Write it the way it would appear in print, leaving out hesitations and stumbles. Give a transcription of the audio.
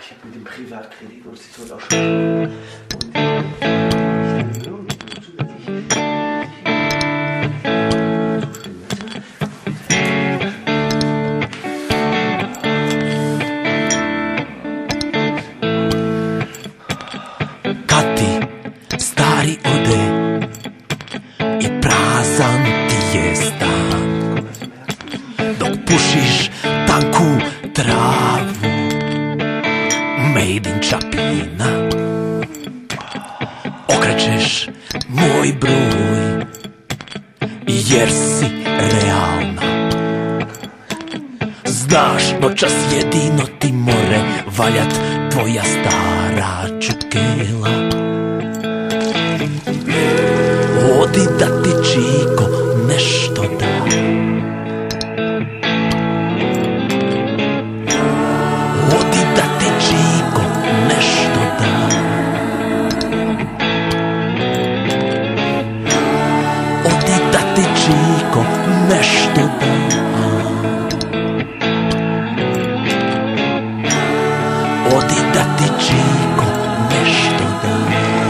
ich habe mit dem Privatkredit und es wird auch schon. Kad ti stari ode i prazan ti je stan, dok pušiš tanku travu made in Čapina, okrećeš moj broj jer si realna. Znaš, noćas jedino ti more valjat tvoja stara čukela. Odi da ti Čiko nešto da, odi da ti Čiko nešto da, odi da ti Čiko nešto da, odi da ti Čiko nešto da.